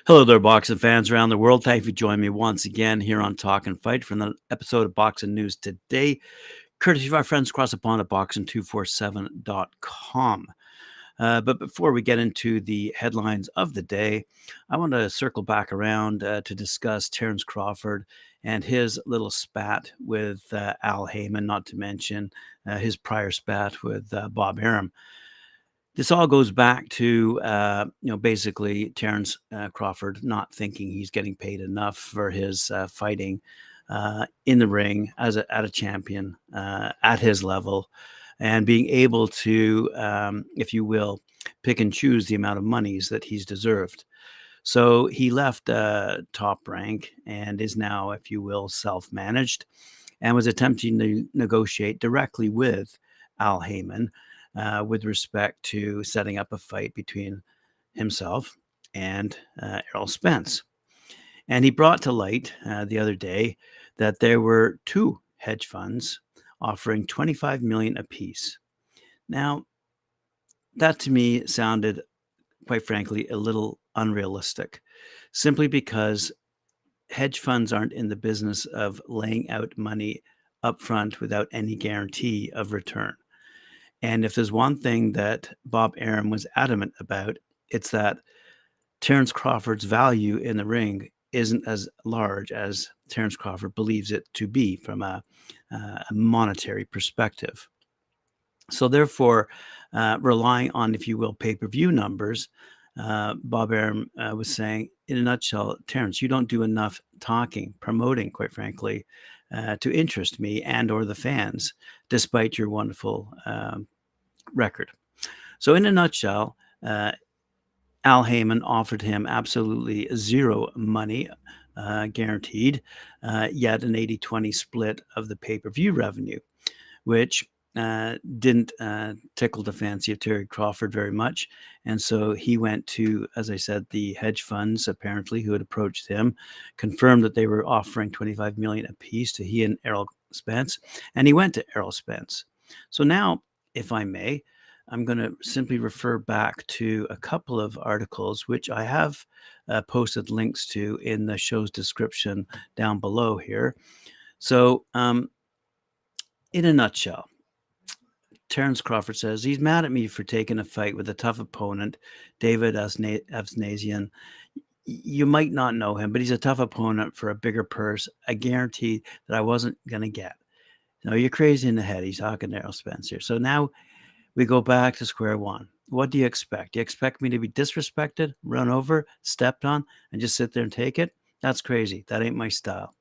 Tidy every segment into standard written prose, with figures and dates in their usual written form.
Hello there, boxing fans around the world. Thank you for joining me once again here on Talk and Fight for another episode of Boxing News Today, courtesy of our friends across the pond at boxing247.com. But before we get into the headlines of the day, I want to circle back around to discuss Terence Crawford and his little spat with Al Heyman, not to mention his prior spat with Bob Arum. This all goes back to, basically Terence Crawford not thinking he's getting paid enough for his fighting in the ring at a champion at his level, and being able to, if you will, pick and choose the amount of monies that he's deserved. So he left Top Rank and is now, if you will, self-managed, and was attempting to negotiate directly with Al Heyman with respect to setting up a fight between himself and Errol Spence. And he brought to light the other day that there were two hedge funds offering $25 million apiece. Now, that to me sounded, quite frankly, a little unrealistic, simply because hedge funds aren't in the business of laying out money upfront without any guarantee of return. And if there's one thing that Bob Arum was adamant about, it's that Terence Crawford's value in the ring isn't as large as Terence Crawford believes it to be from a monetary perspective. So therefore, relying on, if you will, pay-per-view numbers, Bob Arum was saying, in a nutshell, Terence, you don't do enough talking, promoting, quite frankly, to interest me and or the fans, despite your wonderful record. So in a nutshell, Al Heyman offered him absolutely zero money guaranteed, yet an 80-20 split of the pay-per-view revenue, which didn't tickle the fancy of Terry Crawford very much. And so he went to, as I said, the hedge funds, apparently, who had approached him, confirmed that they were offering $25 million apiece to he and Errol Spence, and he went to Errol Spence. So now, if I may, I'm going to simply refer back to a couple of articles, which I have posted links to in the show's description down below here. So in a nutshell, Terence Crawford says he's mad at me for taking a fight with a tough opponent, David Avsnazian. You might not know him, but he's a tough opponent for a bigger purse. I guarantee that I wasn't going to get. No, you're crazy in the head. He's talking to Errol Spence here. So now we go back to square one. What do you expect? Do you expect me to be disrespected, run over, stepped on, and just sit there and take it? That's crazy. That ain't my style.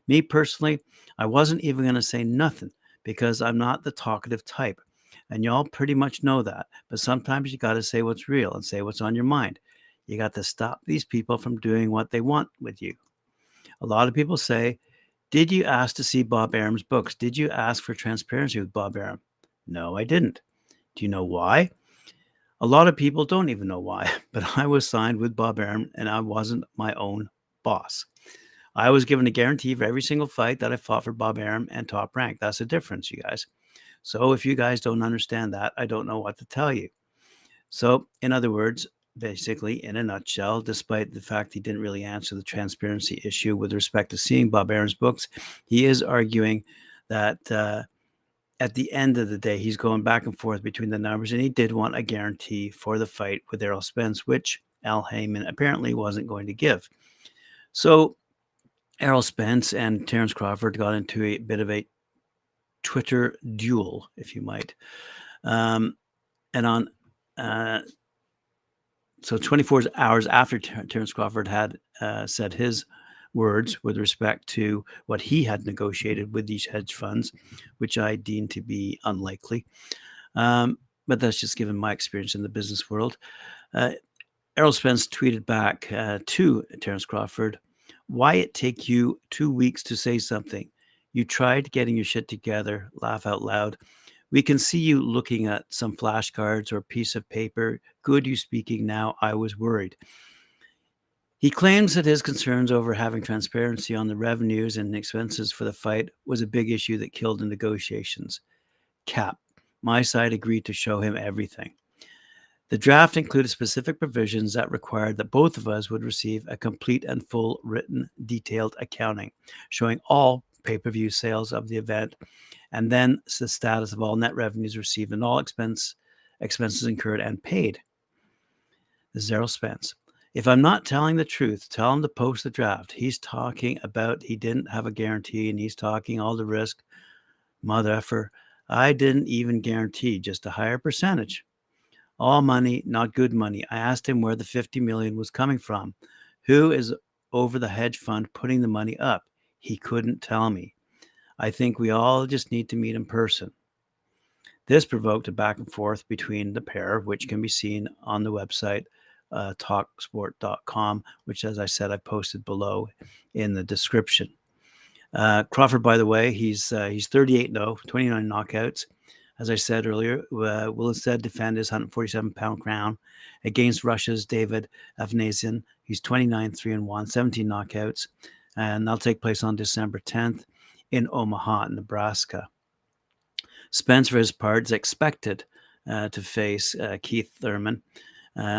Me personally, I wasn't even going to say nothing because I'm not the talkative type. And y'all pretty much know that. But sometimes you got to say what's real and say what's on your mind. You got to stop these people from doing what they want with you. A lot of people say, did you ask to see Bob Arum's books? Did you ask for transparency with Bob Arum? No, I didn't. Do you know why? A lot of people don't even know why, but I was signed with Bob Arum and I wasn't my own boss. I was given a guarantee for every single fight that I fought for Bob Arum and Top Rank. That's the difference, you guys. So if you guys don't understand that, I don't know what to tell you. So in other words, basically, in a nutshell, despite the fact he didn't really answer the transparency issue with respect to seeing Bob Arum's books, he is arguing that at the end of the day, he's going back and forth between the numbers, and he did want a guarantee for the fight with Errol Spence, which Al Heyman apparently wasn't going to give. So Errol Spence and Terence Crawford got into a bit of a Twitter duel, if you might. And on so 24 hours after Terence Crawford had said his words with respect to what he had negotiated with these hedge funds, which I deem to be unlikely. But that's just given my experience in the business world. Errol Spence tweeted back to Terence Crawford, "Why it take you 2 weeks to say something? You tried getting your shit together, laugh out loud. We can see you looking at some flashcards or a piece of paper. Good you speaking now. I was worried." He claims that his concerns over having transparency on the revenues and expenses for the fight was a big issue that killed the negotiations. Cap. My side agreed to show him everything. The draft included specific provisions that required that both of us would receive a complete and full written, detailed accounting, showing all pay-per-view sales of the event, and then the status of all net revenues received and all expenses incurred and paid. This is Errol Spence. If I'm not telling the truth, tell him to post the draft. He's talking about he didn't have a guarantee and he's talking all the risk. Mother effer, I didn't even guarantee, just a higher percentage. All money, not good money. I asked him where the $50 million was coming from. Who is over the hedge fund putting the money up? He couldn't tell me. I think we all just need to meet in person. This provoked a back and forth between the pair, which can be seen on the website talksport.com, which, as I said, I posted below in the description. Crawford, by the way, he's 38-0, 29 knockouts. As I said earlier, will instead defend his 147-pound crown against Russia's David Afanasyan. He's 29-3-1, 17 knockouts, and that'll take place on December 10th in Omaha, Nebraska. Spence, for his part, is expected to face Keith Thurman.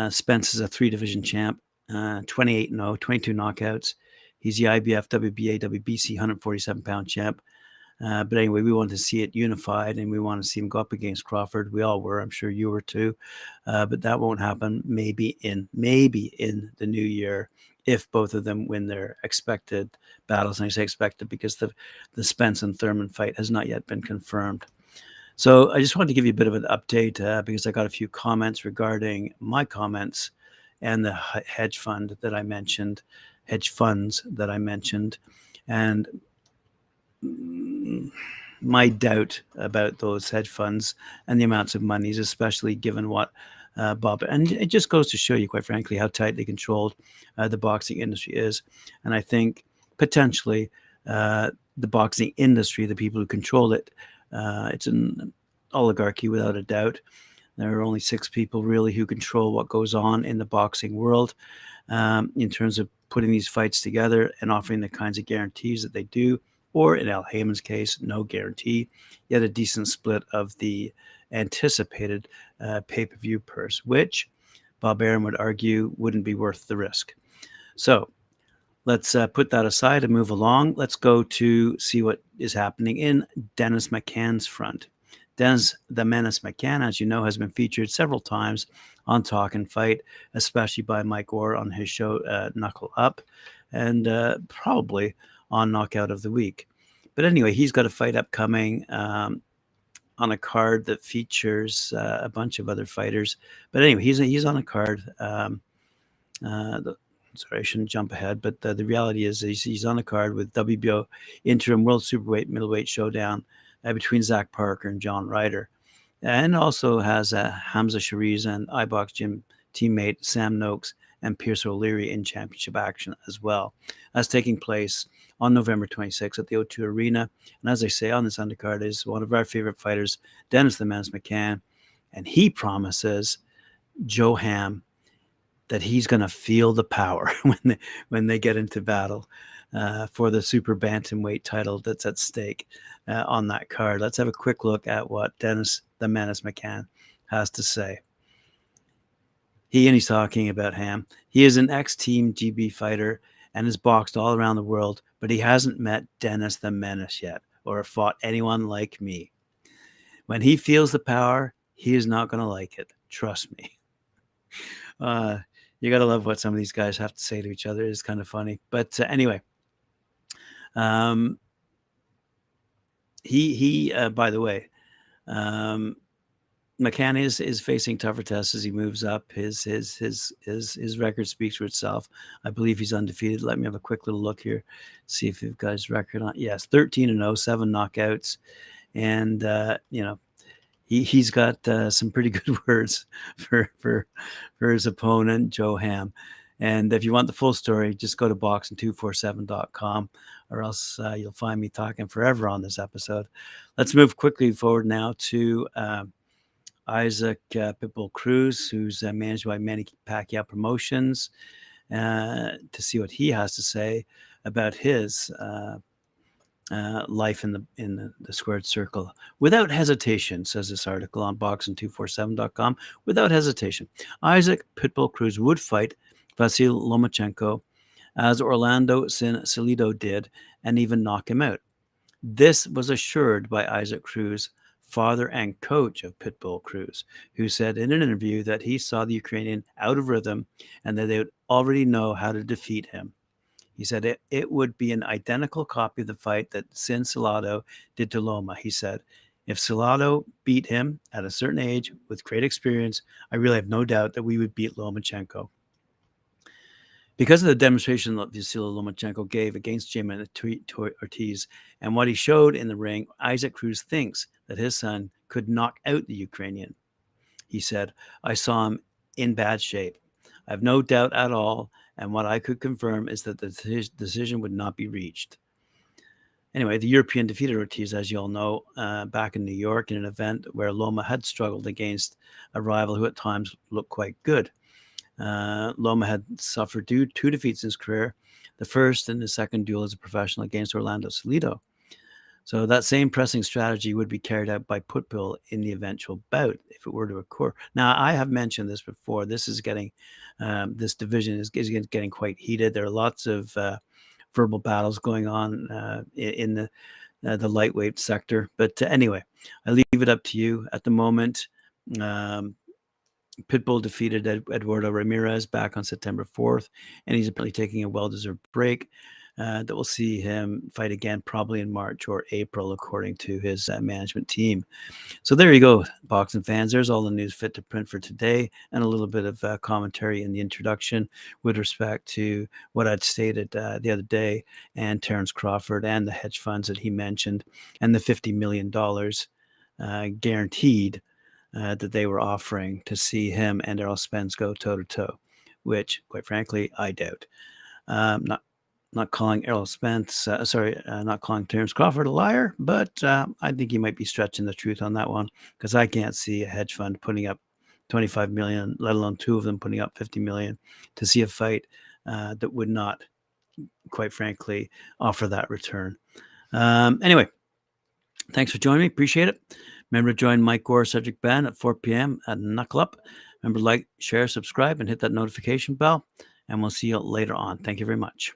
Spence is a 3-division champ, 28-0, 22 knockouts. He's the IBF, WBA, WBC 147-pound champ. But anyway, we want to see it unified, and we want to see him go up against Crawford. We all were. I'm sure you were too. But that won't happen maybe in the new year if both of them win their expected battles. And I say expected because the Spence and Thurman fight has not yet been confirmed. So I just wanted to give you a bit of an update because I got a few comments regarding my comments and the hedge funds that I mentioned, and my doubt about those hedge funds and the amounts of monies, especially given what Bob, and it just goes to show you, quite frankly, how tightly controlled the boxing industry is. And I think potentially the boxing industry, the people who control it, it's an oligarchy without a doubt. There are only 6 people really who control what goes on in the boxing world in terms of putting these fights together and offering the kinds of guarantees that they do, or in Al Heyman's case, no guarantee, yet a decent split of the anticipated pay-per-view purse, which Bob Arum would argue wouldn't be worth the risk. So let's put that aside and move along. Let's go to see what is happening in Dennis McCann's front. Dennis the Menace McCann, as you know, has been featured several times on Talk and Fight, especially by Mike Orr on his show Knuckle Up, and probably on Knockout of the Week. But anyway, he's got a fight upcoming on a card that features a bunch of other fighters. But anyway, he's on a card. Sorry, I shouldn't jump ahead, but the reality is he's on a card with WBO Interim World Superweight Middleweight Showdown between Zach Parker and John Ryder. And also has Hamza Shariz and iBox gym teammate Sam Noakes and Pierce O'Leary in championship action as well. That's taking place on November 26th at the O2 Arena. And as I say, on this undercard is one of our favorite fighters, Dennis the Menace McCann. And he promises Joe Ham that he's going to feel the power when they get into battle for the super bantamweight title that's at stake on that card. Let's have a quick look at what Dennis the Menace McCann has to say. He's talking about Ham. He is an ex-Team GB fighter and has boxed all around the world, but he hasn't met Dennis the Menace yet or fought anyone like me. When he feels the power, he is not going to like it. Trust me. You got to love what some of these guys have to say to each other. It's kind of funny. But anyway, he by the way, McCann is facing tougher tests as he moves up. His record speaks for itself. I believe he's undefeated. Let me have a quick little look here, see if you've got his record on. Yes, 13-0, 7 knockouts, and he's got some pretty good words for his opponent, Joe Ham. And if you want the full story, just go to boxing247.com, or else you'll find me talking forever on this episode. Let's move quickly forward now to Isaac Pitbull Cruz, who's managed by Manny Pacquiao Promotions, to see what he has to say about his life in the squared circle without hesitation, says this article on boxing247.com. Without hesitation, Isaac Pitbull Cruz would fight Vasil Lomachenko as Orlando Salido did, and even knock him out. This was assured by Isaac Cruz, father and coach of Pitbull Cruz, who said in an interview that he saw the Ukrainian out of rhythm and that they would already know how to defeat him. He said it would be an identical copy of the fight that Sin Salado did to Loma. He said, if Salado beat him at a certain age with great experience, I really have no doubt that we would beat Lomachenko. Because of the demonstration that Vasily Lomachenko gave against Jim Ortiz and what he showed in the ring, Isaac Cruz thinks that his son could knock out the Ukrainian. He said, I saw him in bad shape. I have no doubt at all, and what I could confirm is that the decision would not be reached. Anyway, the European defeated Ortiz, as you all know, back in New York in an event where Loma had struggled against a rival who at times looked quite good. Loma had suffered two defeats in his career, the first in his second duel as a professional against Orlando Salido. So that same pressing strategy would be carried out by Pitbull in the eventual bout if it were to occur. Now, I have mentioned this before. This is getting, this division is getting quite heated. There are lots of verbal battles going on in the lightweight sector. But anyway, I leave it up to you at the moment. Pitbull defeated Eduardo Ramirez back on September 4th, and he's apparently taking a well-deserved break that will see him fight again probably in March or April, according to his management team. So there you go, boxing fans. There's all the news fit to print for today, and a little bit of commentary in the introduction with respect to what I'd stated the other day, and Terence Crawford and the hedge funds that he mentioned, and the $50 million guaranteed that they were offering to see him and Errol Spence go toe-to-toe, which, quite frankly, I doubt. Not calling Errol Spence, not calling Terence Crawford a liar, but I think he might be stretching the truth on that one, because I can't see a hedge fund putting up 25 million, let alone two of them putting up 50 million to see a fight that would not, quite frankly, offer that return. Anyway, thanks for joining me. Appreciate it. Remember to join Mike Gore, Subject Band at 4 p.m. at Knuckle Up. Remember to like, share, subscribe, and hit that notification bell. And we'll see you later on. Thank you very much.